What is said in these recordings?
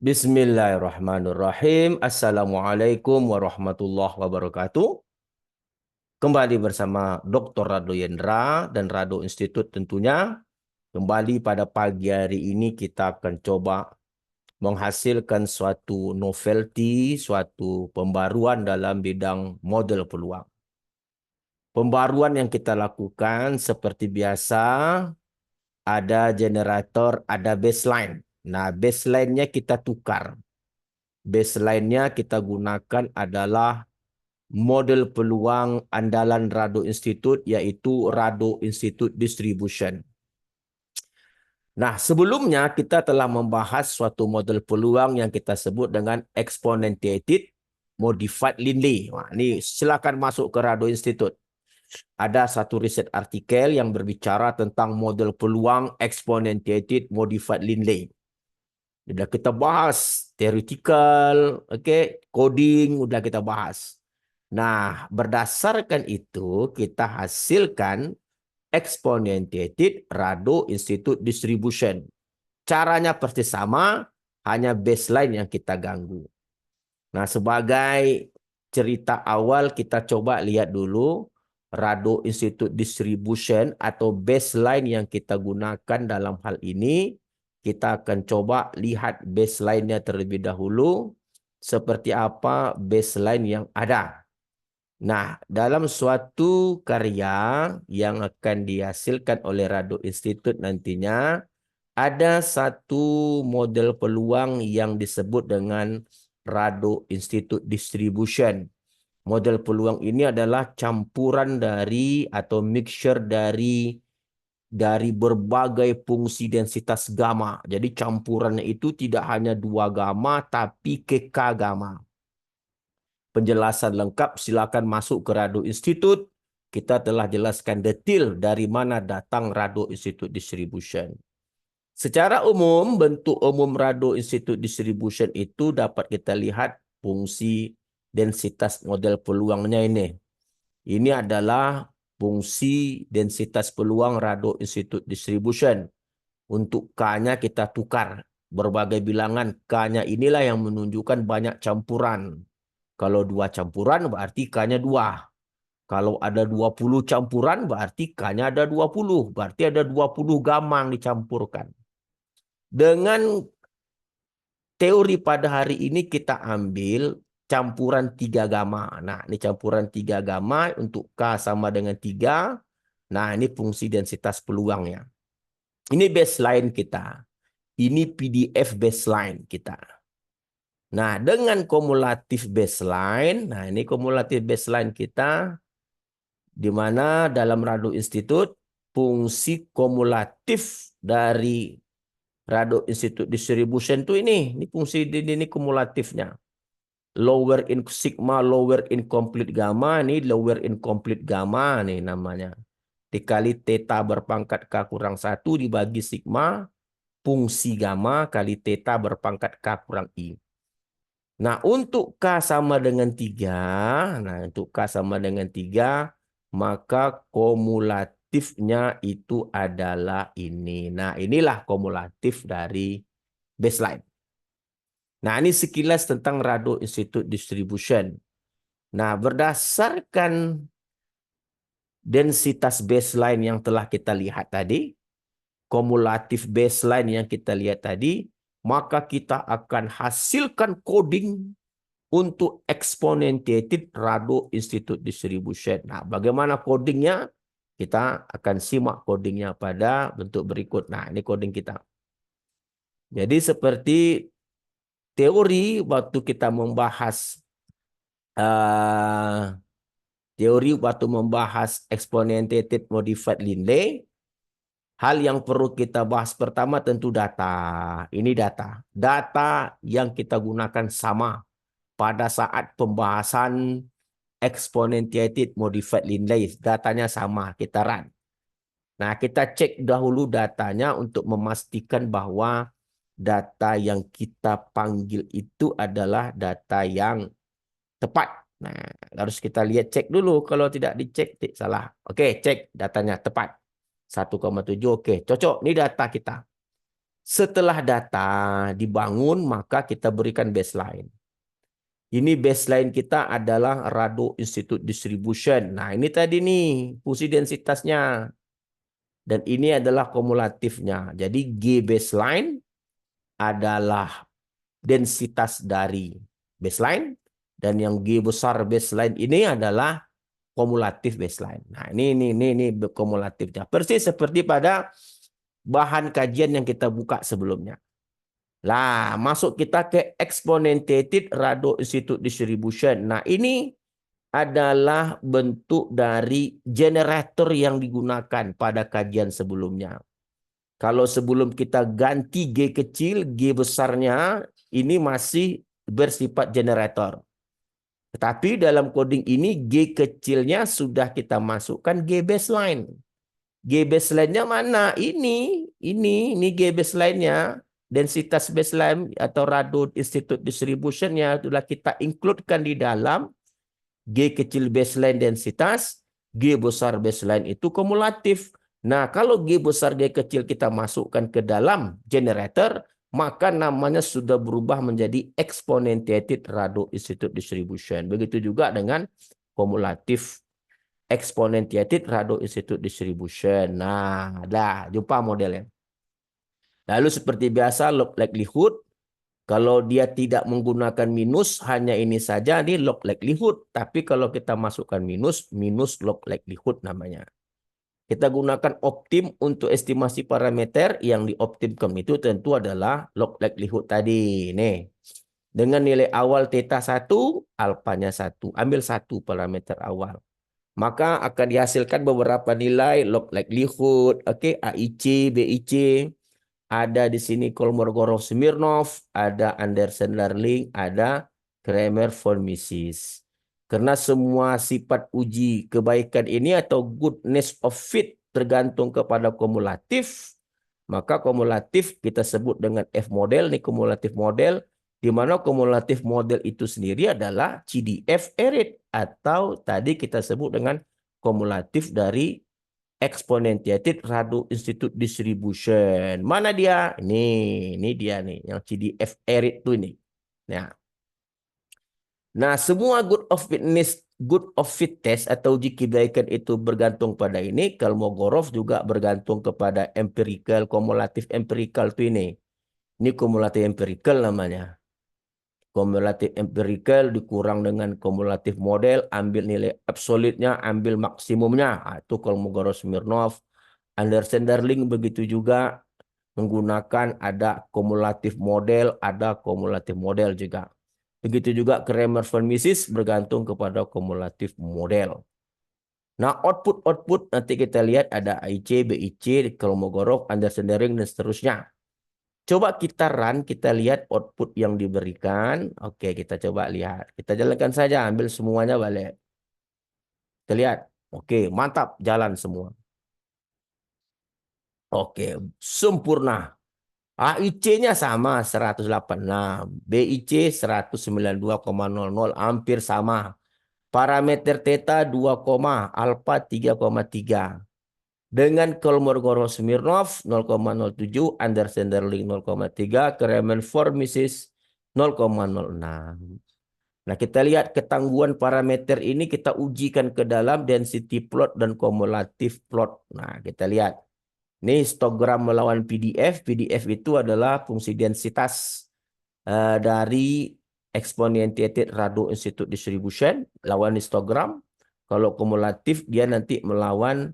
Bismillahirrahmanirrahim. Assalamualaikum warahmatullahi wabarakatuh. Kembali bersama Dr. Rado Yendra dan Rado Institut tentunya. Kembali pada pagi hari ini kita akan coba menghasilkan suatu novelty, suatu pembaruan dalam bidang model peluang. Pembaruan yang kita lakukan seperti biasa, ada generator, ada baseline. Nah, baseline-nya kita tukar. Baseline-nya kita gunakan adalah model peluang andalan Rado Institute, yaitu Rado Institute Distribution. Nah, sebelumnya kita telah membahas suatu model peluang yang kita sebut dengan Exponentiated Modified Linley. Nah, ini silakan masuk ke Rado Institute. Ada satu riset artikel yang berbicara tentang model peluang Exponentiated Modified Linley. Sudah kita bahas theoretical, coding udah kita bahas. Nah, berdasarkan itu kita hasilkan Exponentiated Rado Institute Distribution. Caranya persis sama, hanya baseline yang kita ganggu. Nah, sebagai cerita awal kita coba lihat dulu Rado Institute Distribution atau baseline yang kita gunakan dalam hal ini. Kita akan coba lihat baseline-nya terlebih dahulu. Seperti apa baseline yang ada. Nah, dalam suatu karya yang akan dihasilkan oleh Rado Institute nantinya, ada satu model peluang yang disebut dengan Rado Institute Distribution. Model peluang ini adalah campuran dari atau mixture dari berbagai fungsi densitas gamma. Jadi campurannya itu tidak hanya 2 gamma, tapi ke K gamma. Penjelasan lengkap silakan masuk ke Rado Institute. Kita telah jelaskan detail dari mana datang Rado Institute Distribution. Secara umum, bentuk umum Rado Institute Distribution itu dapat kita lihat fungsi densitas model peluangnya ini. Ini adalah fungsi densitas peluang Rado Institute Distribution. Untuk K-nya kita tukar. Berbagai bilangan K-nya inilah yang menunjukkan banyak campuran. Kalau 2 campuran berarti K-nya 2. Kalau ada 20 campuran berarti K-nya ada 20. Berarti ada 20 gamma yang dicampurkan. Dengan teori pada hari ini kita ambil campuran 3 gamma. Nah, ini campuran 3 gamma untuk K sama dengan 3. Nah, ini fungsi densitas peluangnya. Ini baseline kita. Ini PDF baseline kita. Nah, dengan kumulatif baseline, nah ini kumulatif baseline kita, di mana dalam Rado Institute, fungsi kumulatif dari Rado Institute Distribution itu ini fungsi ini kumulatifnya. Lower in sigma, lower incomplete gamma, ini lower incomplete gamma nih namanya. Dikali theta berpangkat K kurang 1 dibagi sigma, fungsi gamma kali theta berpangkat K kurang I. Nah, untuk K sama dengan 3, nah untuk K sama dengan 3, maka kumulatifnya itu adalah ini. Nah, inilah kumulatif dari baseline. Nah, ini sekilas tentang Rado Institute Distribution. Nah, berdasarkan densitas baseline yang telah kita lihat tadi, kumulatif baseline yang kita lihat tadi, maka kita akan hasilkan coding untuk Exponentiated Rado Institute Distribution. Nah, bagaimana codingnya? Kita akan simak codingnya pada bentuk berikut. Nah, ini coding kita. Jadi seperti teori waktu kita membahas Exponentiated Modified Linley, hal yang perlu kita bahas pertama tentu data. Ini data. Data yang kita gunakan sama pada saat pembahasan Exponentiated Modified Linley. Datanya sama, kita run. Nah, kita cek dahulu datanya untuk memastikan bahwa data yang kita panggil itu adalah data yang tepat. Nah, harus kita lihat, cek dulu. Kalau tidak dicek, salah. Oke, cek datanya tepat. 1,7, oke. Cocok, ini data kita. Setelah data dibangun, maka kita berikan baseline. Ini baseline kita adalah Rado Institute Distribution. Nah, ini tadi nih fungsi densitasnya. Dan ini adalah kumulatifnya. Jadi G baseline adalah densitas dari baseline. Dan yang G besar baseline ini adalah kumulatif baseline. Nah, ini kumulatifnya. Persis seperti pada bahan kajian yang kita buka sebelumnya. Lah, masuk kita ke exponentiated Rado Institute Distribution. Nah, ini adalah bentuk dari generator yang digunakan pada kajian sebelumnya. Kalau sebelum kita ganti G kecil, G besarnya ini masih bersifat generator. Tetapi dalam coding ini G kecilnya sudah kita masukkan G baseline. G baseline-nya mana? Ini G baseline-nya. Densitas baseline atau Rado Institute Distribution-nya sudah kita include-kan di dalam G kecil baseline densitas, G besar baseline itu kumulatif. Nah, kalau G besar G kecil kita masukkan ke dalam generator, maka namanya sudah berubah menjadi exponentiated Rado Institute Distribution. Begitu juga dengan kumulatif exponentiated Rado Institute Distribution. Nah, dah jumpa modelnya. Lalu seperti biasa log likelihood, kalau dia tidak menggunakan minus, hanya ini saja, ini log likelihood. Tapi kalau kita masukkan minus, minus log likelihood namanya. Kita gunakan optim untuk estimasi parameter. Yang dioptimkan itu tentu adalah log likelihood tadi. Nih. Dengan nilai awal theta 1, alfanya 1. Ambil satu parameter awal. Maka akan dihasilkan beberapa nilai log likelihood, oke, AIC, BIC. Ada di sini Kolmogorov-Smirnov, ada Anderson-Darling, ada Kramer-von Mises. Karena semua sifat uji kebaikan ini atau goodness of fit tergantung kepada kumulatif, maka kumulatif kita sebut dengan F model, ini kumulatif model, di mana kumulatif model itu sendiri adalah CDF erit atau tadi kita sebut dengan kumulatif dari exponentiated Rado Institute Distribution. Mana dia? Ini dia nih, yang CDF erit tuh ini. Nah, semua good of fit test atau uji kebaikan itu bergantung pada ini. Kolmogorov juga bergantung kepada empirical, kumulatif empirical tuh ini. Ini kumulatif empirical namanya. Kumulatif empirical dikurang dengan kumulatif model, ambil nilai absolutnya, ambil maksimumnya. Itu Kolmogorov-Smirnov. Anderson-Darling begitu juga menggunakan ada kumulatif model, ada kumulatif model juga. Begitu juga Kramer-von Mises bergantung kepada kumulatif model. Nah, output nanti kita lihat ada AIC, BIC, Kolmogorov, Anderson-Darling, dan seterusnya. Coba kita run, kita lihat output yang diberikan. Oke, kita coba lihat. Kita jalankan saja, ambil semuanya balik. Kita lihat. Oke, mantap, jalan semua. Oke, sempurna. AIC-nya sama 108. Nah, BIC 192,00 hampir sama. Parameter theta 2, alfa 3,3. Dengan Kolmogorov-Smirnov 0,07, Anderson-Darling 0,3, Kramer-von Mises 0,06. Nah, kita lihat ketangguhan parameter ini kita ujikan ke dalam density plot dan kumulatif plot. Nah, kita lihat. Ini histogram melawan PDF. PDF itu adalah fungsi densitas dari exponentiated Rado Institute Distribution lawan histogram. Kalau kumulatif dia nanti melawan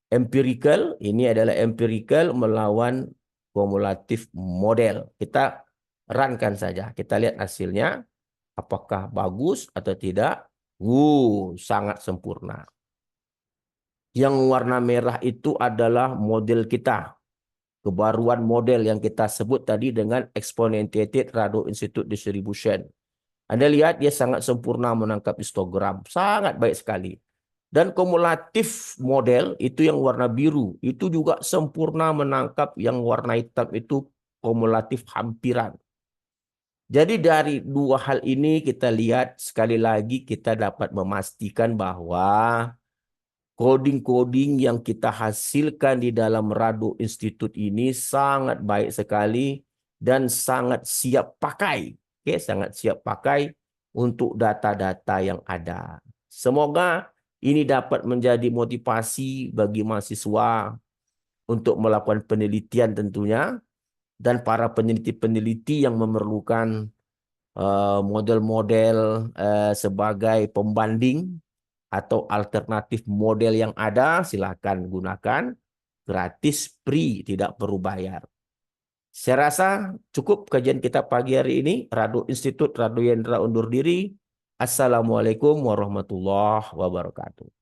empirical. Ini adalah empirical melawan kumulatif model. Kita runkan saja. Kita lihat hasilnya. Apakah bagus atau tidak? Sangat sempurna. Yang warna merah itu adalah model kita. Kebaruan model yang kita sebut tadi dengan exponentiated Rado Institute Distribution. Anda lihat dia sangat sempurna menangkap histogram. Sangat baik sekali. Dan kumulatif model itu yang warna biru. Itu juga sempurna menangkap yang warna hitam itu kumulatif hampiran. Jadi dari dua hal ini kita lihat sekali lagi kita dapat memastikan bahwa coding-coding yang kita hasilkan di dalam Rado Institute ini sangat baik sekali dan sangat siap pakai. Oke, sangat siap pakai untuk data-data yang ada. Semoga ini dapat menjadi motivasi bagi mahasiswa untuk melakukan penelitian tentunya, dan para peneliti-peneliti yang memerlukan model-model sebagai pembanding atau alternatif model yang ada, silakan gunakan gratis, free, tidak perlu bayar. Saya rasa cukup kajian kita pagi hari ini. Rado Institut Rado Yendra undur diri. Assalamualaikum warahmatullahi wabarakatuh.